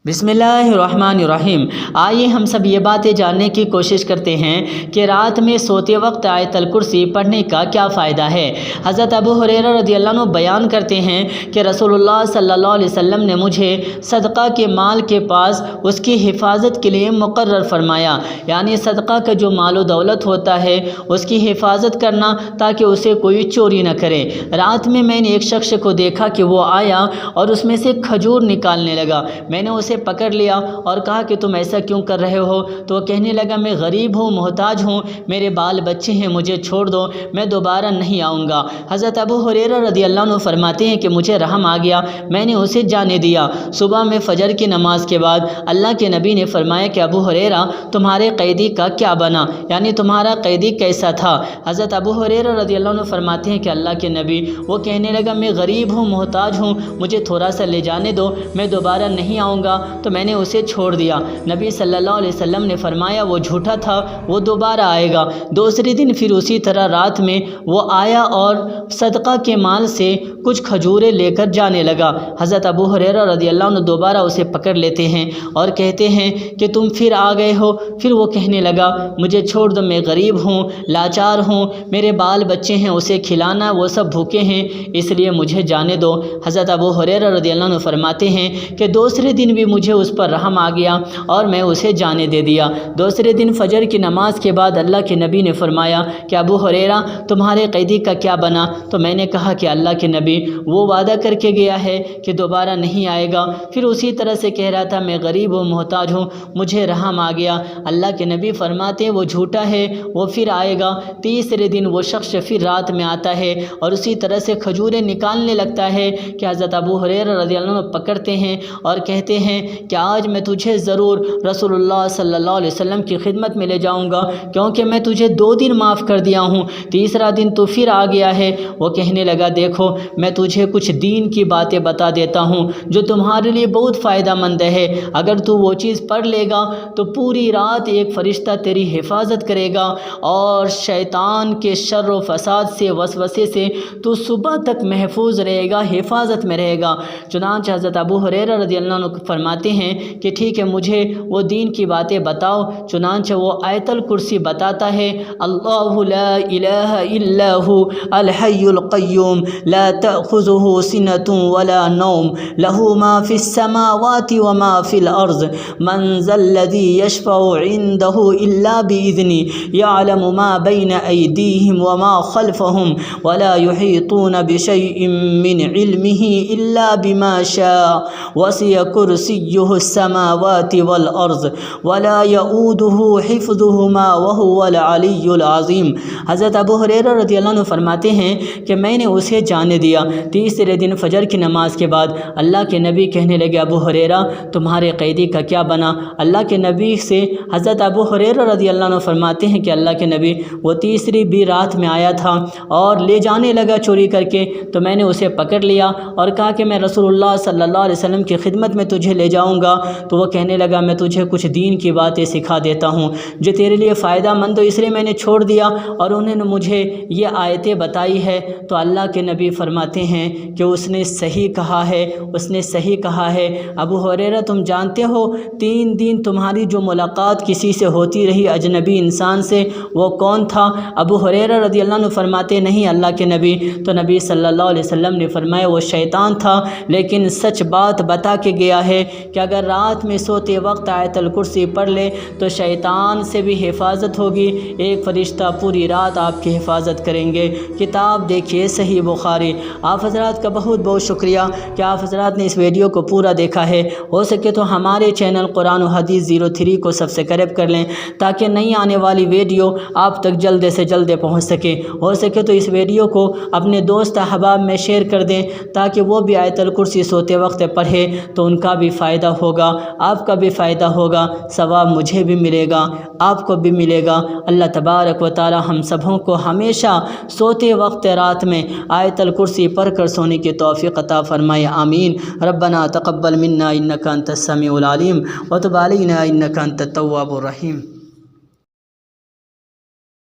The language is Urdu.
بسم اللہ الرحمن الرحیم۔ آئیے ہم سب یہ باتیں جاننے کی کوشش کرتے ہیں کہ رات میں سوتے وقت آیت الکرسی پڑھنے کا کیا فائدہ ہے۔ حضرت ابو ہریرہ رضی اللہ عنہ بیان کرتے ہیں کہ رسول اللہ صلی اللہ علیہ وسلم نے مجھے صدقہ کے مال کے پاس اس کی حفاظت کے لیے مقرر فرمایا، یعنی صدقہ کا جو مال و دولت ہوتا ہے اس کی حفاظت کرنا تاکہ اسے کوئی چوری نہ کرے۔ رات میں نے ایک شخص کو دیکھا کہ وہ آیا اور اس میں سے کھجور نکالنے لگا۔ میں نے اسے پکڑ لیا اور کہا کہ تم ایسا کیوں کر رہے ہو؟ تو وہ کہنے لگا میں غریب ہوں، محتاج ہوں، میرے بال بچے ہیں، مجھے چھوڑ دو، میں دوبارہ نہیں آؤں گا۔ حضرت ابو ہریرہ رضی اللہ عنہ فرماتے ہیں کہ مجھے رحم آ گیا، میں نے اسے جانے دیا۔ صبح میں فجر کی نماز کے بعد اللہ کے نبی نے فرمایا کہ ابو ہریرہ تمہارے قیدی کا کیا بنا، یعنی تمہارا قیدی کیسا تھا؟ حضرت ابو ہریرہ رضی اللہ عنہ فرماتے ہیں کہ اللہ کے نبی، وہ کہنے لگا میں غریب ہوں، محتاج ہوں، مجھے تھوڑا سا لے جانے دو، میں دوبارہ نہیں آؤں گا۔ تو میں نے اسے چھوڑ دیا۔ نبی صلی اللہ علیہ وسلم نے فرمایا وہ جھوٹا تھا، وہ دوبارہ آئے گا۔ دوسرے دن پھر اسی طرح رات میں وہ آیا اور صدقہ کے مال سے کچھ کھجوریں لے کر جانے لگا۔ حضرت ابو ہریرہ رضی اللہ عنہ دوبارہ اسے پکڑ لیتے ہیں اور کہتے ہیں کہ تم پھر آ گئے ہو۔ پھر وہ کہنے لگا مجھے چھوڑ دو، میں غریب ہوں، لاچار ہوں، میرے بال بچے ہیں، اسے کھلانا، وہ سب بھوکے ہیں، اس لیے مجھے جانے دو۔ حضرت ابو ہریرہ رضی اللہ عنہ فرماتے ہیں کہ دوسرے دن بھی مجھے اس پر رحم آ گیا اور میں اسے جانے دے دیا۔ دوسرے دن فجر کی نماز کے بعد اللہ کے نبی نے فرمایا کہ ابو ہریرہ تمہارے قیدی کا کیا بنا؟ تو میں نے کہا کہ اللہ کے نبی وہ وعدہ کر کے گیا ہے کہ دوبارہ نہیں آئے گا۔ پھر اسی طرح سے کہہ رہا تھا میں غریب ہوں، محتاج ہوں، مجھے رحم آ گیا۔ اللہ کے نبی فرماتے ہیں وہ جھوٹا ہے، وہ پھر آئے گا۔ تیسرے دن وہ شخص پھر رات میں آتا ہے اور اسی طرح سے کھجوریں نکالنے لگتا ہے کہ حضرت ابو ہریرہ رضی اللہ عنہ پکڑتے ہیں اور کہتے ہیں کہ آج میں تجھے ضرور رسول اللہ صلی اللہ علیہ وسلم کی خدمت میں لے جاؤں گا، کیونکہ میں تجھے 2 دن معاف کر دیا ہوں، تیسرا دن تو پھر آ گیا ہے۔ وہ کہنے لگا دیکھو میں تجھے کچھ دین کی باتیں بتا دیتا ہوں جو تمہارے لیے بہت فائدہ مند ہے۔ اگر تو وہ چیز پڑھ لے گا تو پوری رات ایک فرشتہ تیری حفاظت کرے گا اور شیطان کے شر و فساد سے، وسوسے سے تو صبح تک محفوظ رہے گا، حفاظت میں رہے گا۔ چنانچہ حضرت ابو ہریرہ رضی اللہ عنہ فرماتے ہیں کہ ٹھیک ہے مجھے وہ دین کی باتیں بتاؤ۔ چنانچہ وہ آیت الکرسی بتاتا ہے، اللہ لا الہ الا هو الحی القیوم لا تأخذہ سنۃ ولا نوم لہ ما فی السماوات وما فی الارض من ذا الذی یشفع عندہ الا بإذنہ یعلم ما بین ایدیہم وما خلفہم ولا یحیطون بشیء من علمہ الا بما شاء وسع کرسیہ السماوات والارض ولا یؤودہ حفظہما وہو العلی العظیم۔ حضرت ابو ہریرہ رضی اللہ عنہ فرماتے ہیں کہ میں نے اسے جانے دیا۔ تیسرے دن فجر کی نماز کے بعد اللہ کے نبی کہنے لگے ابو ہریرہ تمہارے قیدی کا کیا بنا؟ اللہ کے نبی سے حضرت ابو ہریرہ رضی اللہ عنہ فرماتے ہیں کہ اللہ کے نبی وہ تیسری بھی رات میں آیا تھا اور لے جانے لگا چوری کر کے، تو میں نے اسے پکڑ لیا اور کہا کہ میں رسول اللہ صلی اللہ علیہ وسلم کی خدمت میں تجھے لے جاؤں گا۔ تو وہ کہنے لگا میں تجھے کچھ دین کی باتیں سکھا دیتا ہوں جو تیرے لیے فائدہ مند ہو، اس لیے میں نے چھوڑ دیا اور انہوں نے مجھے یہ آیتیں بتائی ہے۔ تو اللہ کے نبی فرماتے ہیں کہ اس نے صحیح کہا ہے، اس نے صحیح کہا ہے۔ ابو ہریرہ تم جانتے ہو 3 دن تمہاری جو ملاقات کسی سے ہوتی رہی اجنبی انسان سے، وہ کون تھا؟ ابو ہریرہ رضی اللہ عنہ فرماتے نہیں اللہ کے نبی۔ تو نبی صلی اللہ علیہ وسلم نے فرمایا وہ شیطان تھا، لیکن سچ بات بتا کے گیا ہے کہ اگر رات میں سوتے وقت آیت الکرسی پڑھ لے تو شیطان سے بھی حفاظت ہوگی، ایک فرشتہ پوری رات آپ کی حفاظت کریں گے۔ کتاب دیکھیے صحیح بخاری۔ آپ حضرات کا بہت بہت شکریہ کہ آپ حضرات نے اس ویڈیو کو پورا دیکھا ہے۔ ہو سکے تو ہمارے چینل قرآن و حدیث 03 کو سبسکرائب کر لیں تاکہ نئی آنے والی ویڈیو آپ تک جلد سے جلد پہنچ سکے۔ ہو سکے تو اس ویڈیو کو اپنے دوست احباب میں شیئر کر دیں تاکہ وہ بھی آیت الکرسی سوتے وقت پڑھے تو ان کا بھی فائدہ ہوگا، آپ کا بھی فائدہ ہوگا، ثواب مجھے بھی ملے گا، آپ کو بھی ملے گا۔ اللہ تبارک و تعالی ہم سبوں کو ہمیشہ سوتے وقت رات میں آیت الکرسی پڑھ کر سونے کی توفیق عطا فرمائے، آمین۔ ربنا تقبل منا انک انت السمیع العلیم وتب علینا انک انت التواب الرحیم۔